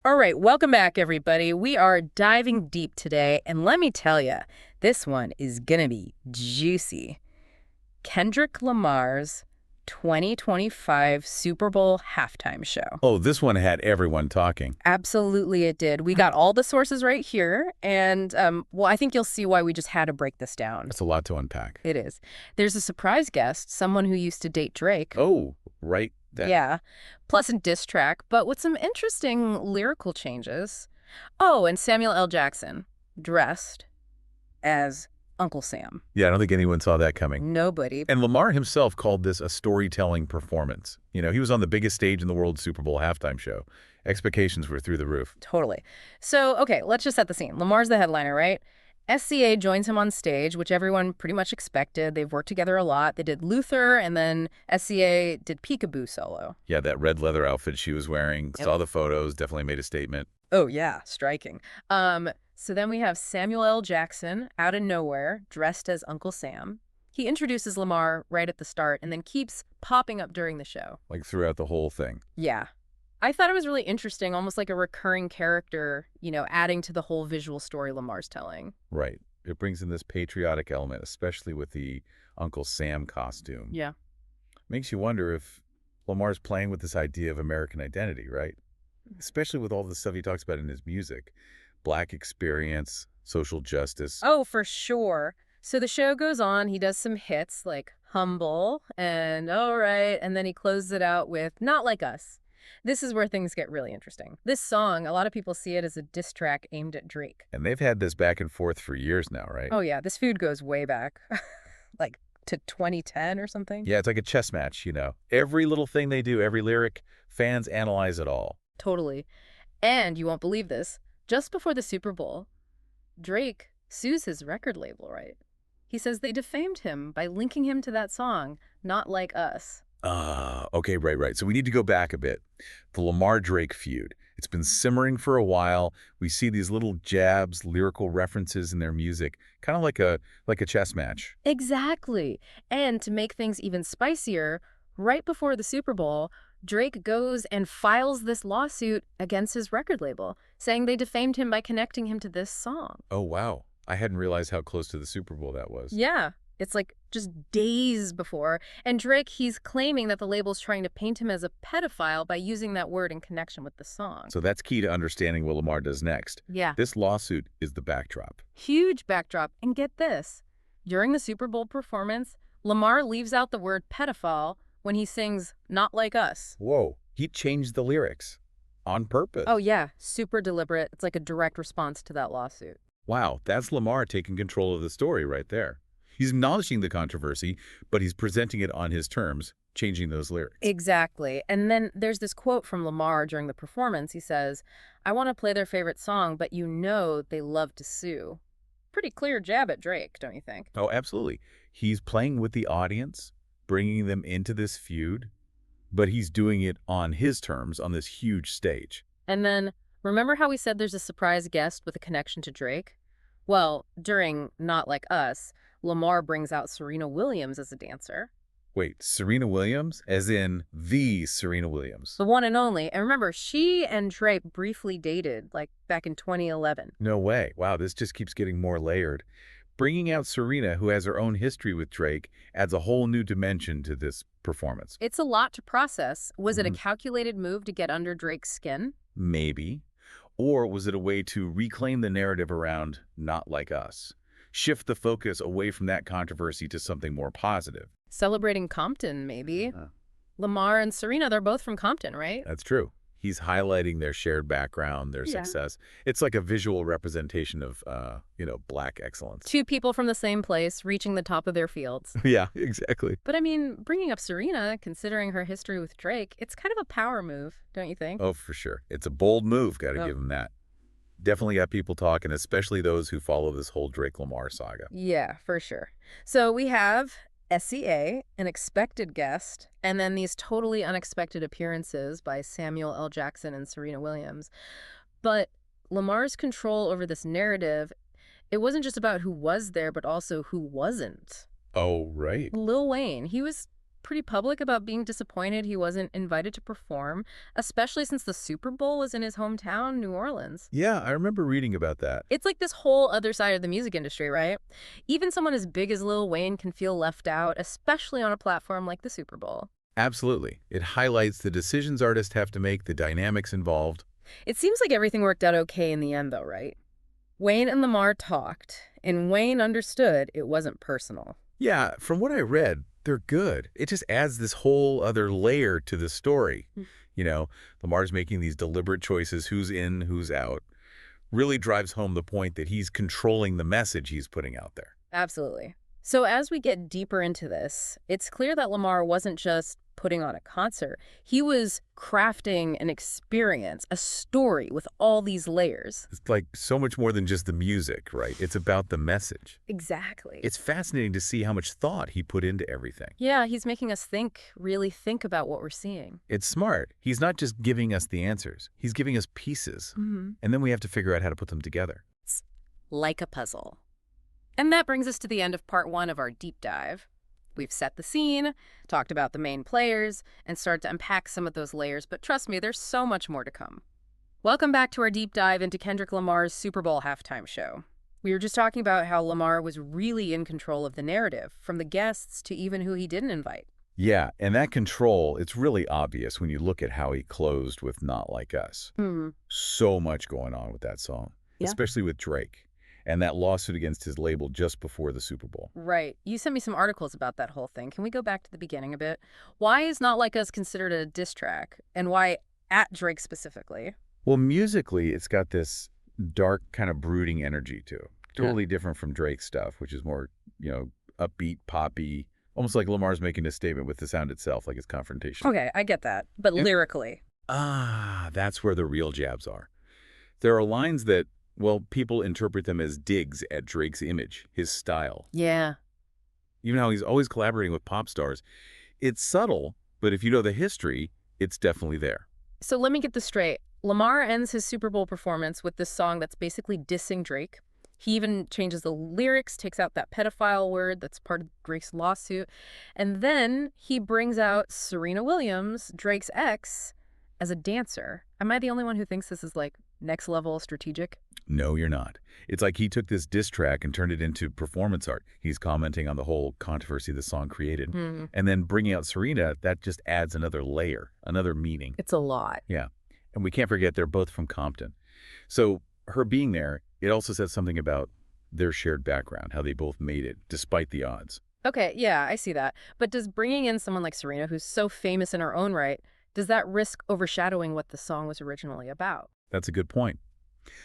All right, welcome back, everybody. We are diving deep today, and let me tell you, this one is gonna be juicy. Kendrick Lamar's 2025 Super Bowl halftime show. Oh, this one had everyone talking. Absolutely, it did. We got all the sources right here, and well, I think you'll see why we just had to break this down. That's a lot to unpack. It is. There's a surprise guest, someone who used to date Drake. Oh, right. Yeah, plus a diss track, but with some interesting lyrical changes. Oh, and Samuel L. Jackson, dressed as Uncle Sam. Yeah, I don't think anyone saw that coming. Nobody. And Lamar himself called this a storytelling performance. You know, he was on the biggest stage in the world Super Bowl halftime show. Expectations were through the roof. Totally. So, okay, let's just set the scene. Lamar's the headliner, right? SCA joins him on stage, which everyone pretty much expected. They've worked together a lot. They did Luther, and then SCA did Peekaboo solo. Yeah, that red leather outfit she was wearing, saw the photos, definitely made a statement. Oh, yeah, striking. So then we have Samuel L. Jackson out of nowhere, dressed as Uncle Sam. He introduces Lamar right at the start and then keeps popping up during the show. Like throughout the whole thing. Yeah. I thought it was really interesting, almost like a recurring character, adding to the whole visual story Lamar's telling. Right. It brings in this patriotic element, especially with the Uncle Sam costume. Yeah. Makes you wonder if Lamar's playing with this idea of American identity, right? Especially with all the stuff he talks about in his music. Black experience, social justice. Oh, for sure. So the show goes on. He does some hits like Humble and All Right, and then he closes it out with Not Like Us. This is where things get really interesting. This song, a lot of people see it as a diss track aimed at Drake. And they've had this back and forth for years now, right? Oh, yeah. This feud goes way back, like to 2010 or something. Yeah, it's like a chess match, you know. Every little thing they do, every lyric, fans analyze it all. Totally. And you won't believe this, just before the Super Bowl, Drake sues his record label, right? He says they defamed him by linking him to that song, Not Like Us. Okay, right. So we need to go back a bit. The Lamar-Drake feud. It's been simmering for a while. We see these little jabs, lyrical references in their music, kind of like a chess match. Exactly. And to make things even spicier, right before the Super Bowl, Drake goes and files this lawsuit against his record label, saying they defamed him by connecting him to this song. Oh, wow. I hadn't realized how close to the Super Bowl that was. Yeah. It's like just days before. And Drake, he's claiming that the label's trying to paint him as a pedophile by using that word in connection with the song. So that's key to understanding what Lamar does next. Yeah. This lawsuit is the backdrop. Huge backdrop. And get this. During the Super Bowl performance, Lamar leaves out the word pedophile when he sings Not Like Us. Whoa. He changed the lyrics on purpose. Oh, yeah. Super deliberate. It's like a direct response to that lawsuit. Wow. That's Lamar taking control of the story right there. He's acknowledging the controversy, but he's presenting it on his terms, changing those lyrics. Exactly. And then there's this quote from Lamar during the performance. He says, I want to play their favorite song, but you know they love to sue. Pretty clear jab at Drake, don't you think? Oh, absolutely. He's playing with the audience, bringing them into this feud, but he's doing it on his terms on this huge stage. And then, remember how we said there's a surprise guest with a connection to Drake? Well, during Not Like Us, Lamar brings out Serena Williams as a dancer. Wait, Serena Williams? As in the Serena Williams? The one and only. And remember, she and Drake briefly dated, like back in 2011. No way. Wow, this just keeps getting more layered. Bringing out Serena, who has her own history with Drake, adds a whole new dimension to this performance. It's a lot to process. Was it a calculated move to get under Drake's skin? Maybe. Or was it a way to reclaim the narrative around Not Like Us? Shift the focus away from that controversy to something more positive. Celebrating Compton, maybe. Lamar and Serena, they're both from Compton, right? That's true. He's highlighting their shared background, their success. It's like a visual representation of, Black excellence. Two people from the same place reaching the top of their fields. Yeah, exactly. But I mean, bringing up Serena, considering her history with Drake, it's kind of a power move, don't you think? Oh, for sure. It's a bold move, gotta give him that. Definitely got people talking, especially those who follow this whole Drake-Lamar saga. Yeah, for sure. So we have SCA, an expected guest, and then these totally unexpected appearances by Samuel L. Jackson and Serena Williams. But Lamar's control over this narrative, it wasn't just about who was there, but also who wasn't. Oh, right. Lil Wayne, he was pretty public about being disappointed he wasn't invited to perform, especially since the Super Bowl was in his hometown, New Orleans. Yeah, I remember reading about that. It's like this whole other side of the music industry, right? Even someone as big as Lil Wayne can feel left out, especially on a platform like the Super Bowl. Absolutely. It highlights the decisions artists have to make, the dynamics involved. It seems like everything worked out okay in the end, though, right? Wayne and Lamar talked, and Wayne understood it wasn't personal. Yeah, from what I read, they're good. It just adds this whole other layer to the story. Hmm. You know, Lamar's making these deliberate choices, who's in, who's out, really drives home the point that he's controlling the message he's putting out there. Absolutely. So as we get deeper into this, it's clear that Lamar wasn't just putting on a concert. He was crafting an experience, a story with all these layers. It's like so much more than just the music, right? It's about the message. Exactly. It's fascinating to see how much thought he put into everything. Yeah, he's making us think, really think about what we're seeing. It's smart. He's not just giving us the answers. He's giving us pieces. Mm-hmm. And then we have to figure out how to put them together. It's like a puzzle. And that brings us to the end of part 1 of our deep dive. We've set the scene, talked about the main players, and started to unpack some of those layers, but trust me, there's so much more to come. Welcome back to our deep dive into Kendrick Lamar's Super Bowl halftime show. We were just talking about how Lamar was really in control of the narrative, from the guests to even who he didn't invite. Yeah, and that control, it's really obvious when you look at how he closed with Not Like Us. So much going on with that song, especially with Drake. And that lawsuit against his label just before the Super Bowl. Right. You sent me some articles about that whole thing. Can we go back to the beginning a bit? Why is Not Like Us considered a diss track? And why at Drake specifically? Well, musically, it's got this dark kind of brooding energy to it. Totally different from Drake's stuff, which is more, upbeat, poppy, almost like Lamar's making a statement with the sound itself, like it's confrontation. Okay, I get that. But lyrically? That's where the real jabs are. There are lines that, well, people interpret them as digs at Drake's image, his style. Yeah. Even how he's always collaborating with pop stars. It's subtle, but if you know the history, it's definitely there. So let me get this straight. Lamar ends his Super Bowl performance with this song that's basically dissing Drake. He even changes the lyrics, takes out that pedophile word that's part of Drake's lawsuit. And then he brings out Serena Williams, Drake's ex, as a dancer. Am I the only one who thinks this is like next level strategic? No, you're not. It's like he took this diss track and turned it into performance art. He's commenting on the whole controversy the song created. And then bringing out Serena, that just adds another layer, another meaning. It's a lot. Yeah. And we can't forget they're both from Compton. So her being there, it also says something about their shared background, how they both made it, despite the odds. Okay, yeah, I see that. But does bringing in someone like Serena, who's so famous in her own right, does that risk overshadowing what the song was originally about? That's a good point.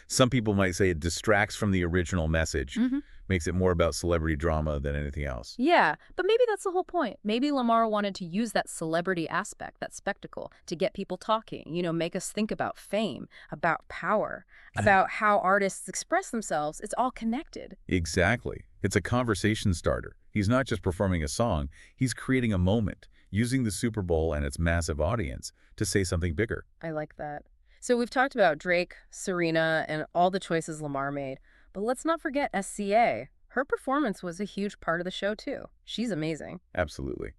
Some people might say it distracts from the original message, makes it more about celebrity drama than anything else. Yeah, but maybe that's the whole point. Maybe Lamar wanted to use that celebrity aspect, that spectacle, to get people talking, make us think about fame, about power, about how artists express themselves. It's all connected. Exactly. It's a conversation starter. He's not just performing a song, he's creating a moment, using the Super Bowl and its massive audience to say something bigger. I like that. So we've talked about Drake, Serena, and all the choices Lamar made, but let's not forget SCA. Her performance was a huge part of the show, too. She's amazing. Absolutely.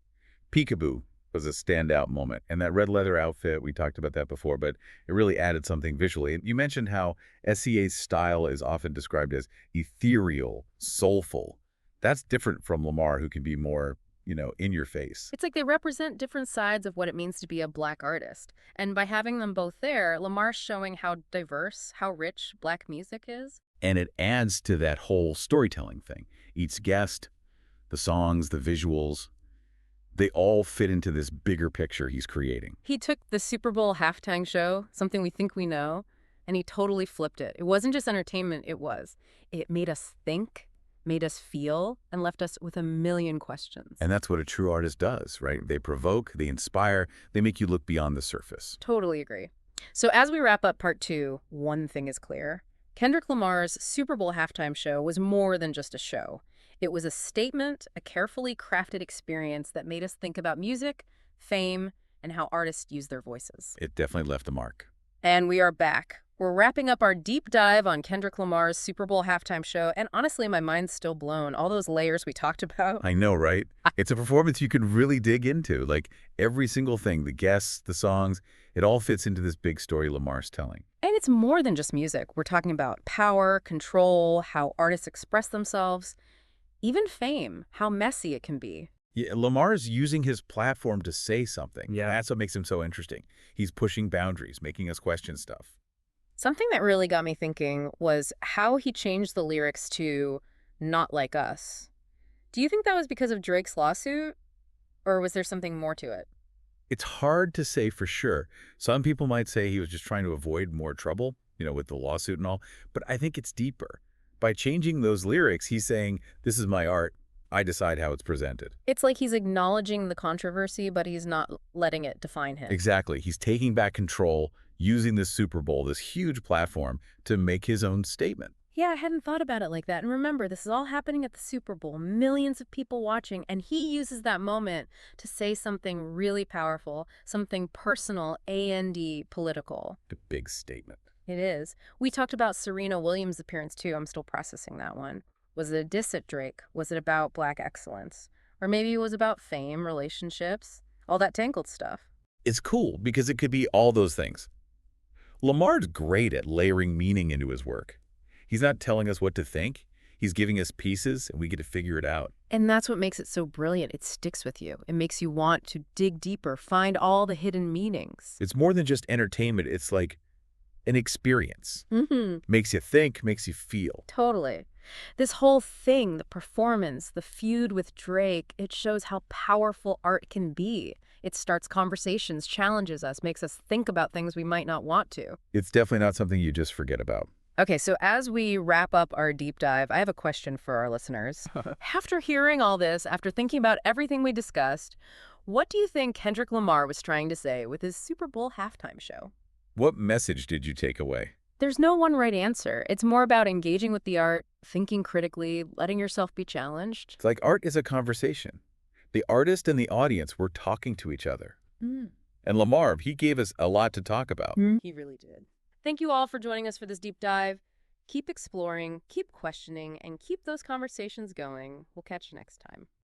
Peekaboo was a standout moment, and that red leather outfit, we talked about that before, but it really added something visually. And you mentioned how SCA's style is often described as ethereal, soulful. That's different from Lamar, who can be more in your face. It's like they represent different sides of what it means to be a Black artist. And by having them both there, Lamar's showing how diverse, how rich Black music is. And it adds to that whole storytelling thing. Each guest, the songs, the visuals, they all fit into this bigger picture he's creating. He took the Super Bowl halftime show, something we think we know, and he totally flipped it. It wasn't just entertainment, it made us think, made us feel, and left us with a million questions. And that's what a true artist does, right? They provoke, they inspire, they make you look beyond the surface. Totally agree. So as we wrap up part 2, one thing is clear. Kendrick Lamar's Super Bowl halftime show was more than just a show. It was a statement, a carefully crafted experience that made us think about music, fame, and how artists use their voices. It definitely left a mark. And we are back We're wrapping up our deep dive on Kendrick Lamar's Super Bowl halftime show, and honestly, my mind's still blown. All those layers we talked about. I know, right? It's a performance you can really dig into. Like, every single thing, the guests, the songs, it all fits into this big story Lamar's telling. And it's more than just music. We're talking about power, control, how artists express themselves, even fame, how messy it can be. Yeah, Lamar's using his platform to say something. Yeah. That's what makes him so interesting. He's pushing boundaries, making us question stuff. Something that really got me thinking was how he changed the lyrics to "Not Like Us." Do you think that was because of Drake's lawsuit, or was there something more to it? It's hard to say for sure. Some people might say he was just trying to avoid more trouble, with the lawsuit and all, but I think it's deeper. By changing those lyrics, he's saying, this is my art. I decide how it's presented. It's like he's acknowledging the controversy, but he's not letting it define him. Exactly. He's taking back control, using this Super Bowl, this huge platform, to make his own statement. Yeah, I hadn't thought about it like that. And remember, this is all happening at the Super Bowl, millions of people watching, and he uses that moment to say something really powerful, something personal and political. A big statement. It is. We talked about Serena Williams' appearance, too. I'm still processing that one. Was it a diss at Drake? Was it about Black excellence? Or maybe it was about fame, relationships, all that tangled stuff. It's cool because it could be all those things. Lamar's great at layering meaning into his work. He's not telling us what to think. He's giving us pieces, and we get to figure it out. And that's what makes it so brilliant. It sticks with you. It makes you want to dig deeper, find all the hidden meanings. It's more than just entertainment. It's like an experience. Mm-hmm. Makes you think, makes you feel. Totally. This whole thing, the performance, the feud with Drake, it shows how powerful art can be. It starts conversations, challenges us, makes us think about things we might not want to. It's definitely not something you just forget about. Okay, so as we wrap up our deep dive, I have a question for our listeners. After hearing all this, after thinking about everything we discussed, what do you think Kendrick Lamar was trying to say with his Super Bowl halftime show? What message did you take away? There's no one right answer. It's more about engaging with the art, thinking critically, letting yourself be challenged. It's like art is a conversation. The artist and the audience were talking to each other. Mm. And Lamar, he gave us a lot to talk about. He really did. Thank you all for joining us for this deep dive. Keep exploring, keep questioning, and keep those conversations going. We'll catch you next time.